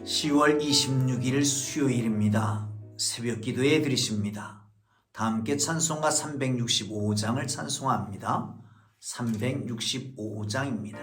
10월 26일 수요일입니다. 새벽 기도에 드리십니다. 다 함께 찬송가 365장을 찬송합니다. 365장입니다.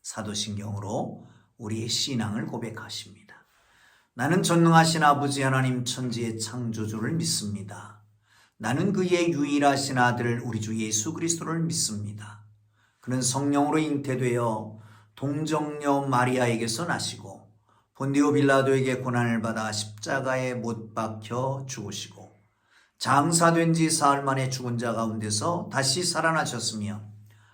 사도신경으로 우리의 신앙을 고백하십니다. 나는 전능하신 아버지 하나님 천지의 창조주를 믿습니다. 나는 그의 유일하신 아들 우리 주 예수 그리스도를 믿습니다. 그는 성령으로 잉태되어 동정녀 마리아에게서 나시고 본디오 빌라도에게 고난을 받아 십자가에 못 박혀 죽으시고 장사된 지 사흘 만에 죽은 자 가운데서 다시 살아나셨으며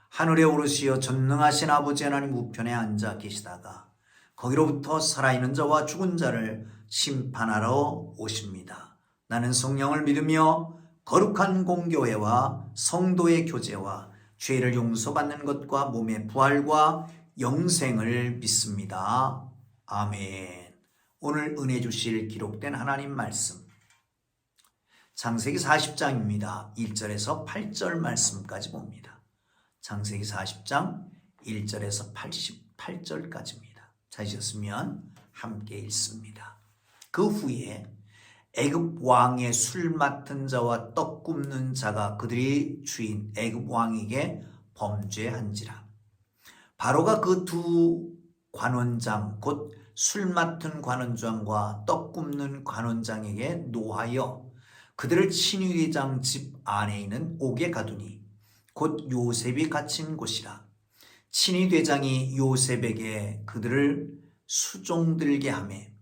하늘에 오르시어 전능하신 아버지 하나님 우편에 앉아 계시다가 거기로부터 살아있는 자와 죽은 자를 심판하러 오십니다. 나는 성령을 믿으며 거룩한 공교회와 성도의 교제와 죄를 용서받는 것과 몸의 부활과 영생을 믿습니다. 아멘. 오늘 은혜 주실 기록된 하나님 말씀 창세기 40장입니다. 1절에서 8절 말씀까지 봅니다. 창세기 40장 1절에서 88절까지입니다. 찾으셨으면 함께 읽습니다. 그 후에 애굽 왕의 술 맡은 자와 떡 굽는 자가 그들이 주인 애굽 왕에게 범죄한지라. 바로가 그 두 관원장 곧 술 맡은 관원장과 떡 굽는 관원장에게 노하여 그들을 친위대장 집 안에 있는 옥에 가두니 곧 요셉이 갇힌 곳이라. 친위대장이 요셉에게 그들을 수종들게 하매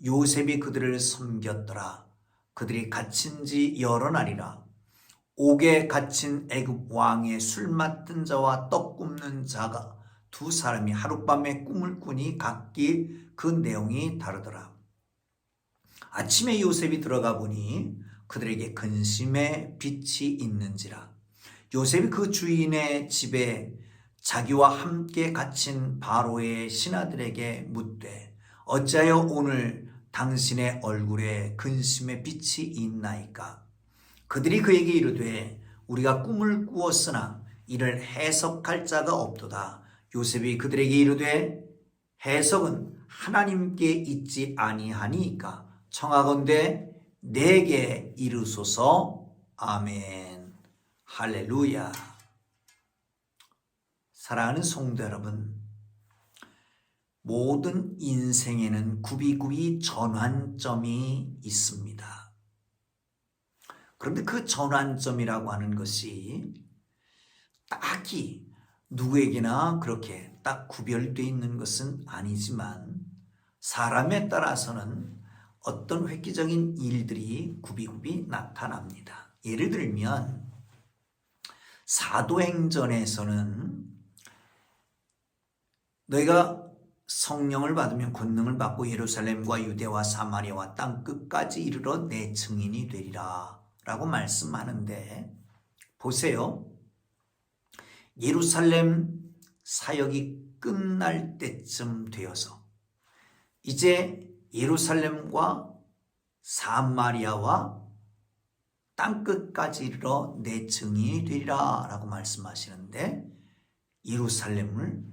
요셉이 그들을 섬겼더라. 그들이 갇힌 지 여러 날이라. 옥에 갇힌 애굽 왕의 술 맡은 자와 떡 굽는 자가 두 사람이 하룻밤에 꿈을 꾸니 각기 그 내용이 다르더라. 아침에 요셉이 들어가 보니 그들에게 근심의 빛이 있는지라. 요셉이 그 주인의 집에 자기와 함께 갇힌 바로의 신하들에게 묻되 어찌하여 오늘 당신의 얼굴에 근심의 빛이 있나이까? 그들이 그에게 이르되 우리가 꿈을 꾸었으나 이를 해석할 자가 없도다. 요셉이 그들에게 이르되 해석은 하나님께 있지 아니하니까 청하건대 내게 이르소서. 아멘. 할렐루야. 사랑하는 성도 여러분, 모든 인생에는 굽이굽이 전환점이 있습니다. 그런데 그 전환점이라고 하는 것이 딱히 누구에게나 그렇게 딱 구별되어 있는 것은 아니지만 사람에 따라서는 어떤 획기적인 일들이 굽이굽이 나타납니다. 예를 들면 사도행전에서는 너희가 성령을 받으면 권능을 받고 예루살렘과 유대와 사마리아와 땅 끝까지 이르러 내 증인이 되리라 라고 말씀하는데, 보세요. 예루살렘 사역이 끝날 때쯤 되어서 이제 예루살렘과 사마리아와 땅끝까지 이르러 내 증인이 되리라 라고 말씀하시는데, 예루살렘을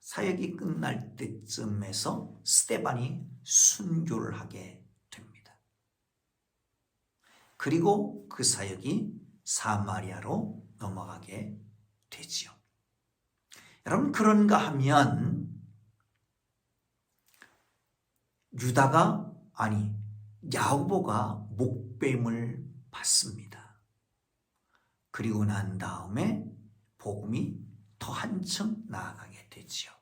사역이 끝날 때쯤에서 스데반이 순교를 하게 됩니다. 그리고 그 사역이 사마리아로 넘어가게 되지요. 여러분, 그런가 하면 야고보가 목배임을 받습니다. 그리고 난 다음에 복음이 더 한층 나아가게 되지요.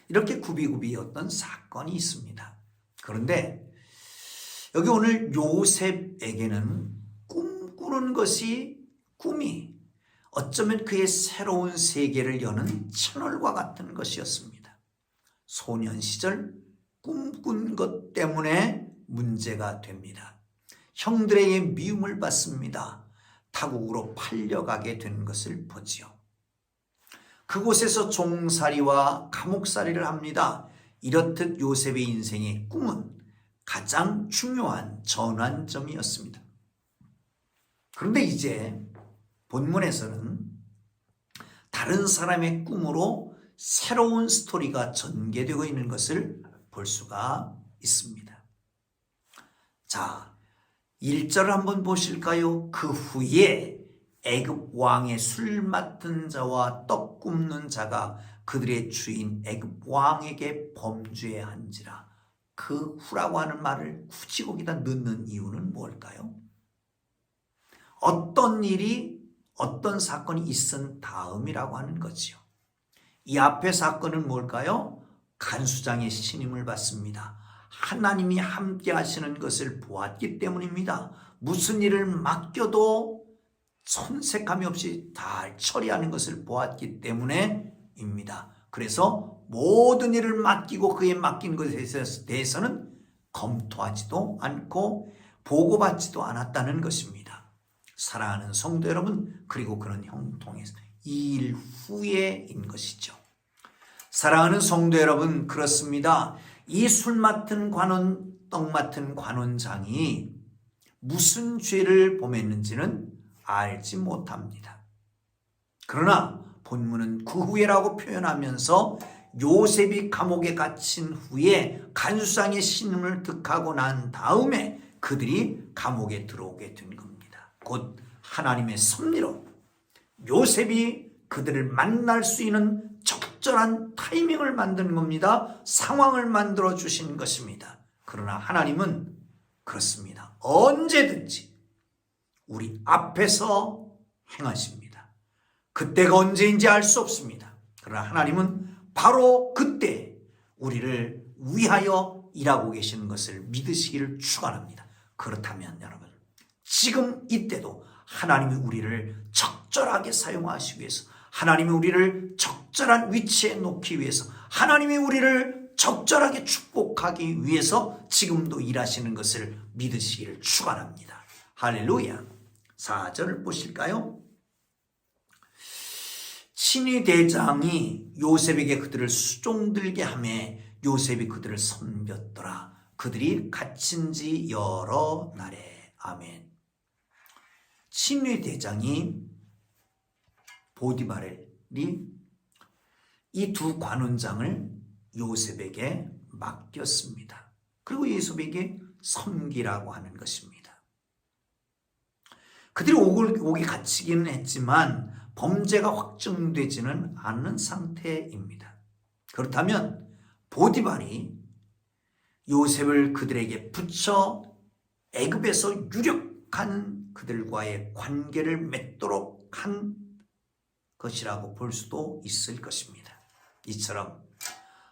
이렇게 굽이굽이 어떤 사건이 있습니다. 그런데 여기 오늘 요셉에게는 꿈꾸는 것이 꿈이 어쩌면 그의 새로운 세계를 여는 채널과 같은 것이었습니다. 소년 시절 꿈꾼 것 때문에 문제가 됩니다. 형들에게 미움을 받습니다. 타국으로 팔려가게 된 것을 보지요. 그곳에서 종살이와 감옥살이를 합니다. 이렇듯 요셉의 인생의 꿈은 가장 중요한 전환점이었습니다. 그런데 이제 본문에서는 다른 사람의 꿈으로 새로운 스토리가 전개되고 있는 것을 볼 수가 있습니다. 자, 1절을 한번 보실까요? 그 후에 애굽 왕의 술 맡은 자와 떡 굽는 자가 그들의 주인 애굽 왕에게 범죄한지라. 그 후라고 하는 말을 굳이 거기다 넣는 이유는 뭘까요? 어떤 일이, 어떤 사건이 있은 다음이라고 하는 거지요. 이 앞의 사건은 뭘까요? 간수장의 신임을 받습니다. 하나님이 함께 하시는 것을 보았기 때문입니다. 무슨 일을 맡겨도 손색함이 없이 다 처리하는 것을 보았기 때문에입니다. 그래서 모든 일을 맡기고 그에 맡긴 것에 대해서는 검토하지도 않고 보고받지도 않았다는 것입니다. 사랑하는 성도 여러분, 그리고 그런 형통에서 이 일 후에인 것이죠. 사랑하는 성도 여러분, 그렇습니다. 이 술 맡은 관원, 떡 맡은 관원장이 무슨 죄를 범했는지는 알지 못합니다. 그러나 본문은 그 후에라고 표현하면서 요셉이 감옥에 갇힌 후에 간수장의 신임을 득하고 난 다음에 그들이 감옥에 들어오게 된 겁니다. 곧 하나님의 섭리로 요셉이 그들을 만날 수 있는 적절한 타이밍을 만드는 겁니다. 상황을 만들어 주신 것입니다. 그러나 하나님은 그렇습니다. 언제든지 우리 앞에서 행하십니다. 그때가 언제인지 알 수 없습니다. 그러나 하나님은 바로 그때 우리를 위하여 일하고 계시는 것을 믿으시기를 축원합니다. 그렇다면 여러분, 지금 이때도 하나님이 우리를 적절하게 사용하시기 위해서, 하나님이 우리를 적절한 위치에 놓기 위해서, 하나님이 우리를 적절하게 축복하기 위해서 지금도 일하시는 것을 믿으시기를 축원합니다. 할렐루야. 4절 보실까요? 친위 대장이 요셉에게 그들을 수종들게 하매 요셉이 그들을 섬겼더라. 그들이 갇힌 지 여러 날에. 아멘. 친위 대장이 보디발이 이 두 관원장을 요셉에게 맡겼습니다. 그리고 요셉에게 섬기라고 하는 것입니다. 그들이 옥에 갇히기는 했지만 범죄가 확정되지는 않은 상태입니다. 그렇다면 보디발이 요셉을 그들에게 붙여 애굽에서 유력한 그들과의 관계를 맺도록 한 것이라고 볼 수도 있을 것입니다. 이처럼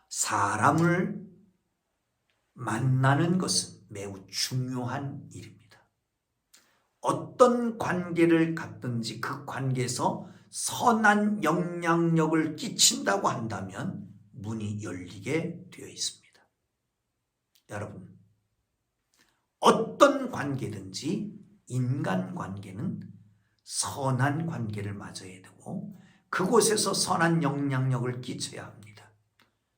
사람을 만나는 것은 매우 중요한 일입니다. 어떤 관계를 갖든지 그 관계에서 선한 영향력을 끼친다고 한다면 문이 열리게 되어 있습니다. 여러분, 어떤 관계든지 인간관계는 선한 관계를 맺어야 되고 그곳에서 선한 영향력을 끼쳐야 합니다.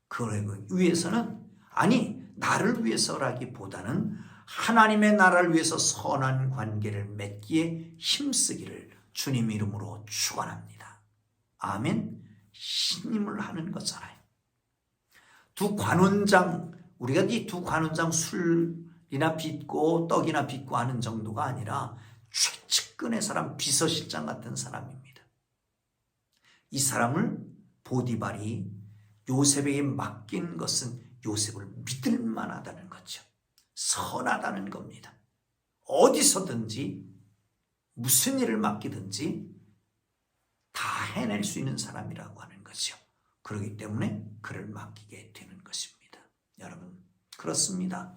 그러기 위해서는 나를 위해서라기보다는 하나님의 나라를 위해서 선한 관계를 맺기에 힘쓰기를 주님 이름으로 축원합니다. 아멘. 신임을 하는 거잖아요. 두 관원장, 우리가 이 두 관원장 술이나 빚고 떡이나 빚고 하는 정도가 아니라 최측근의 사람, 비서실장 같은 사람입니다. 이 사람을 보디발이 요셉에게 맡긴 것은 요셉을 믿을 만하다는 거죠. 선하다는 겁니다. 어디서든지 무슨 일을 맡기든지 다 해낼 수 있는 사람이라고 하는 거죠. 그렇기 때문에 그를 맡기게 되는 것입니다. 여러분, 그렇습니다.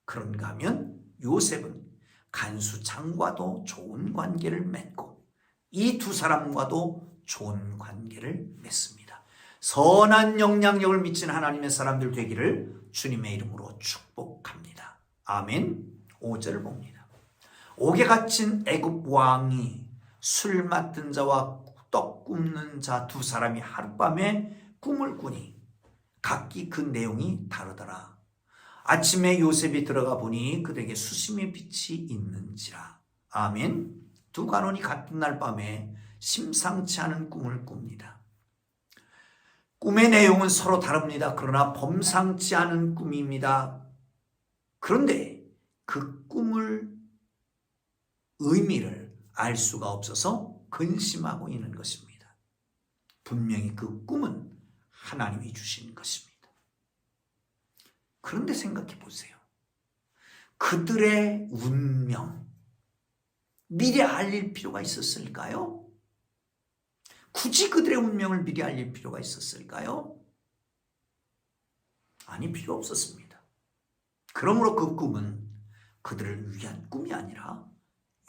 그런가 하면 요셉은 간수장과도 좋은 관계를 맺고 이 두 사람과도 좋은 관계를 맺습니다. 선한 영향력을 미친 하나님의 사람들 되기를 주님의 이름으로 축복합니다. 아멘. 5절을 봅니다. 옥에 갇힌 애굽 왕이 술 맡은 자와 떡 굽는 자 두 사람이 하룻밤에 꿈을 꾸니 각기 그 내용이 다르더라. 아침에 요셉이 들어가 보니 그들에게 수심의 빛이 있는지라. 아멘. 두 관원이 같은 날 밤에 심상치 않은 꿈을 꿉니다. 꿈의 내용은 서로 다릅니다. 그러나 범상치 않은 꿈입니다. 그런데 그 꿈을 의미를 알 수가 없어서 근심하고 있는 것입니다. 분명히 그 꿈은 하나님이 주신 것입니다. 그런데 생각해 보세요. 그들의 운명, 미리 알릴 필요가 있었을까요? 굳이 그들의 운명을 미리 알릴 필요가 있었을까요? 아니, 필요 없었습니다. 그러므로 그 꿈은 그들을 위한 꿈이 아니라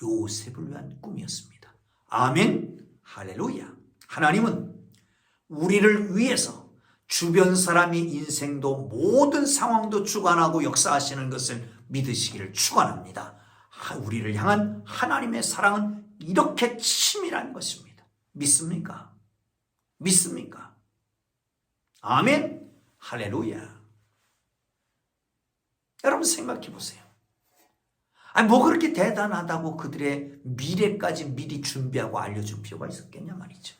요셉을 위한 꿈이었습니다. 아멘. 할렐루야. 하나님은 우리를 위해서 주변 사람의 인생도 모든 상황도 주관하고 역사하시는 것을 믿으시기를 축원합니다. 우리를 향한 하나님의 사랑은 이렇게 치밀한 것입니다. 믿습니까? 믿습니까? 아멘. 할렐루야. 여러분 생각해 보세요. 뭐 그렇게 대단하다고 그들의 미래까지 미리 준비하고 알려줄 필요가 있었겠냐 말이죠.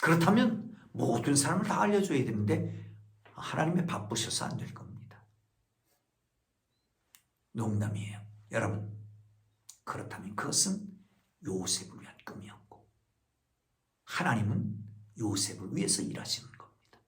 그렇다면 모든 사람을 다 알려줘야 되는데 하나님이 바쁘셔서 안 될 겁니다. 농담이에요. 여러분, 그렇다면 그것은 요셉을 위한 꿈이었고 하나님은 요셉을 위해서 일하시는 겁니다.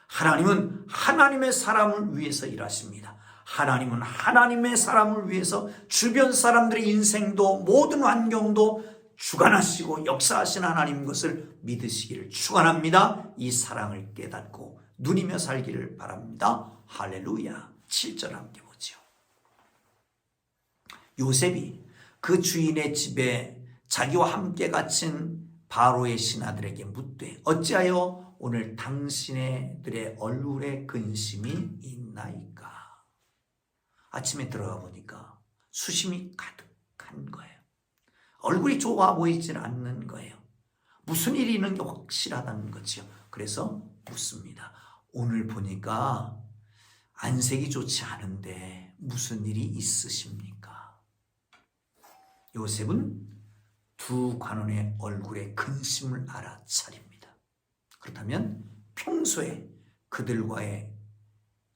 하나님은 하나님의 사람을 위해서 일하십니다. 하나님은 하나님의 사람을 위해서 주변 사람들의 인생도 모든 환경도 주관하시고 역사하신 하나님 것을 믿으시기를 축원합니다. 이 사랑을 깨닫고 누리며 살기를 바랍니다. 할렐루야. 7절 함께 보죠. 요셉이 그 주인의 집에 자기와 함께 갇힌 바로의 신하들에게 묻되 어찌하여 오늘 당신들의 얼굴에 근심이 있나이까? 아침에 들어가 보니까 수심이 가득한 거예요. 얼굴이 좋아 보이질 않는 거예요. 무슨 일이 있는 게 확실하다는 거죠. 그래서 묻습니다. 오늘 보니까 안색이 좋지 않은데 무슨 일이 있으십니까? 요셉은 두 관원의 얼굴에 근심을 알아차립니다. 그렇다면 평소에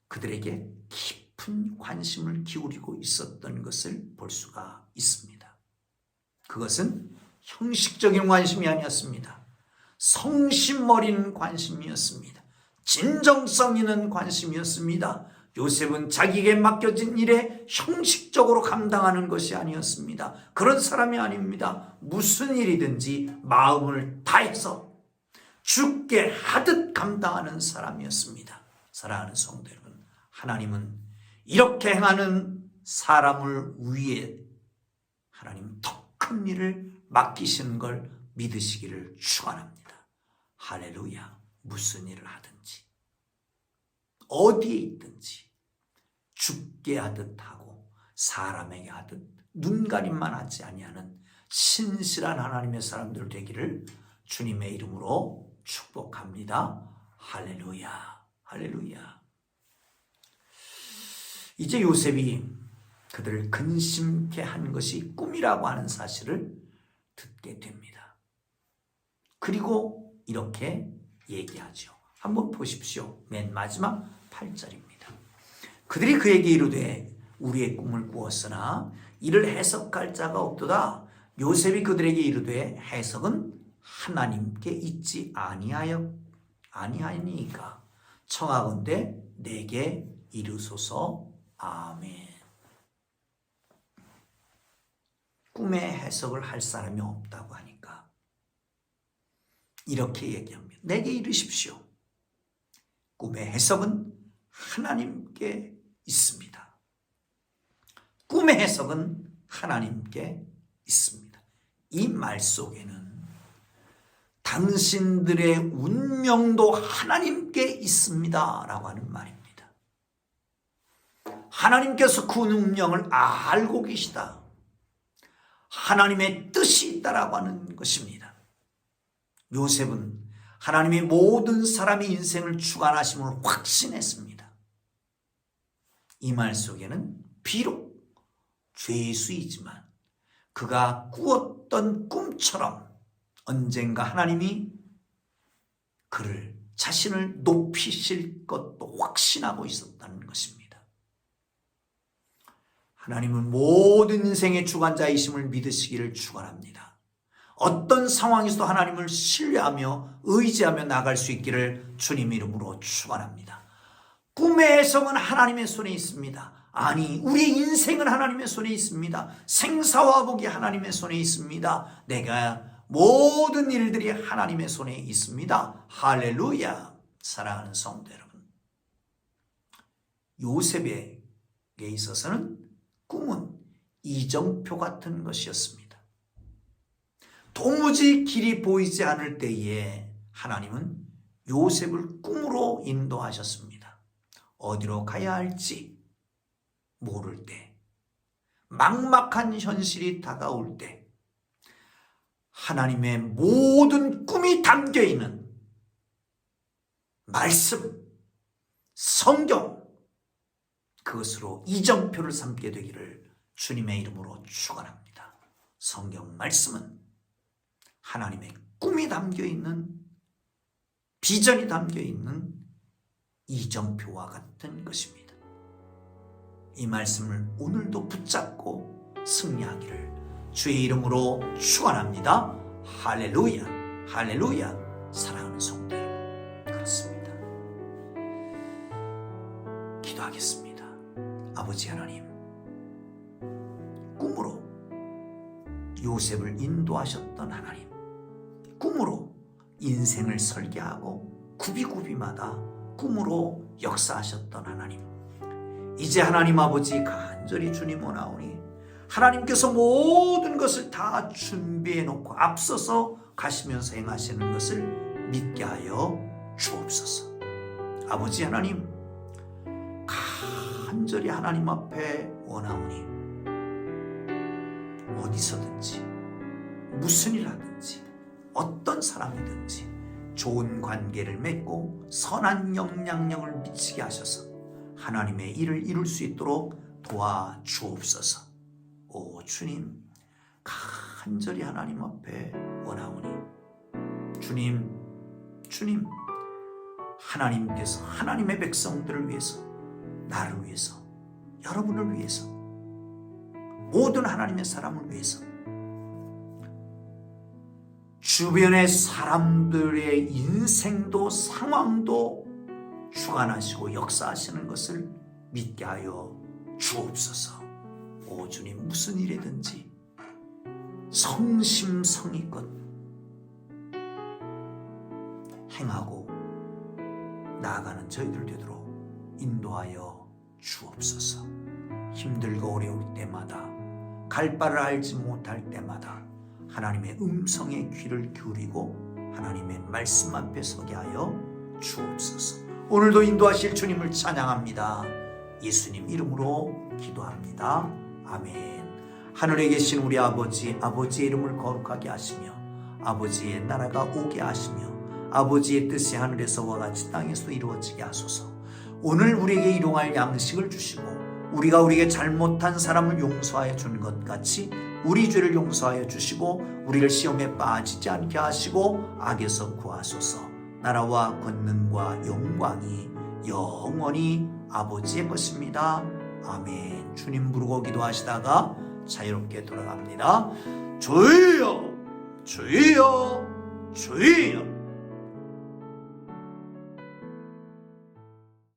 그들에게 깊은 관심을 기울이고 있었던 것을 볼 수가 있습니다. 그것은 형식적인 관심이 아니었습니다. 성심 어린 관심이었습니다. 진정성 있는 관심이었습니다. 요셉은 자기에게 맡겨진 일에 형식적으로 감당하는 것이 아니었습니다. 그런 사람이 아닙니다. 무슨 일이든지 마음을 다해서 주께 하듯 감당하는 사람이었습니다. 사랑하는 성도 여러분, 하나님은 이렇게 행하는 사람을 위해 하나님 더 큰 일을 맡기시는 걸 믿으시기를 축원합니다. 할렐루야. 무슨 일을 하든지 어디에 있든지 주께 하듯 하고 사람에게 하듯 눈가림만 하지 아니하는 신실한 하나님의 사람들 되기를 주님의 이름으로 축복합니다. 할렐루야. 할렐루야. 이제 요셉이 그들을 근심케 한 것이 꿈이라고 하는 사실을 듣게 됩니다. 그리고 이렇게 얘기하죠. 한번 보십시오. 맨 마지막 8절입니다. 그들이 그에게 이르되 우리의 꿈을 꾸었으나 이를 해석할 자가 없도다. 요셉이 그들에게 이르되 해석은 하나님께 있지 아니하니까 청하건대 내게 이르소서. 아멘. 꿈의 해석을 할 사람이 없다고 하니까 이렇게 얘기합니다. 내게 이르십시오. 꿈의 해석은 하나님께 있습니다. 꿈의 해석은 하나님께 있습니다. 이 말 속에는 당신들의 운명도 하나님께 있습니다 라고 하는 말입니다. 하나님께서 그 운명을 알고 계시다. 하나님의 뜻이 있다라고 하는 것입니다. 요셉은 하나님의 모든 사람의 인생을 주관하심을 확신했습니다. 이 말 속에는 비록 죄수이지만 그가 꾸었던 꿈처럼 언젠가 하나님이 자신을 높이실 것도 확신하고 있었다는 것입니다. 하나님은 모든 인생의 주관자이심을 믿으시기를 축원합니다. 어떤 상황에서도 하나님을 신뢰하며 의지하며 나갈 수 있기를 주님 이름으로 축원합니다. 꿈의 해석은 하나님의 손에 있습니다. 아니, 우리의 인생은 하나님의 손에 있습니다. 생사화복이 하나님의 손에 있습니다. 내가 모든 일들이 하나님의 손에 있습니다. 할렐루야. 사랑하는 성도 여러분, 요셉에게 있어서는 꿈은 이정표 같은 것이었습니다. 도무지 길이 보이지 않을 때에 하나님은 요셉을 꿈으로 인도하셨습니다. 어디로 가야 할지 모를 때, 막막한 현실이 다가올 때 하나님의 모든 꿈이 담겨있는 말씀, 성경, 그것으로 이정표를 삼게 되기를 주님의 이름으로 축원합니다. 성경 말씀은 하나님의 꿈이 담겨있는, 비전이 담겨있는 이정표와 같은 것입니다. 이 말씀을 오늘도 붙잡고 승리하기를 주의 이름으로 축원합니다. 할렐루야, 할렐루야. 사랑하는 성도 여러분, 그렇습니다. 기도하겠습니다. 아버지 하나님, 꿈으로 요셉을 인도하셨던 하나님, 꿈으로 인생을 설계하고 구비구비마다 꿈으로 역사하셨던 하나님, 이제 하나님 아버지 간절히 주님 원하오니 하나님께서 모든 것을 다 준비해 놓고 앞서서 가시면서 행하시는 것을 믿게 하여 주옵소서. 아버지 하나님, 간절히 하나님 앞에 원하오니 어디서든지 무슨 일 하든지 어떤 사람이든지 좋은 관계를 맺고 선한 영향력을 미치게 하셔서 하나님의 일을 이룰 수 있도록 도와주옵소서. 오 주님, 간절히 하나님 앞에 원하오니 주님, 하나님께서 하나님의 백성들을 위해서, 나를 위해서, 여러분을 위해서, 모든 하나님의 사람을 위해서 주변의 사람들의 인생도 상황도 주관하시고 역사하시는 것을 믿게 하여 주옵소서. 오 주님, 무슨 일이든지 성심성의껏 행하고 나아가는 저희들 되도록 인도하여 주옵소서. 힘들고 어려울 때마다, 갈 바를 알지 못할 때마다 하나님의 음성에 귀를 기울이고 하나님의 말씀 앞에 서게 하여 주옵소서. 오늘도 인도하실 주님을 찬양합니다. 예수님 이름으로 기도합니다. 아멘. 하늘에 계신 우리 아버지, 아버지의 이름을 거룩하게 하시며 아버지의 나라가 오게 하시며 아버지의 뜻이 하늘에서와 같이 땅에서 이루어지게 하소서. 오늘 우리에게 일용할 양식을 주시고 우리가 우리에게 잘못한 사람을 용서하여 준 것 같이 우리 죄를 용서하여 주시고 우리를 시험에 빠지지 않게 하시고 악에서 구하소서. 나라와 권능과 영광이 영원히 아버지의 것입니다. 아멘. 주님 부르고 기도하시다가 자유롭게 돌아갑니다. 주여, 주여, 주여.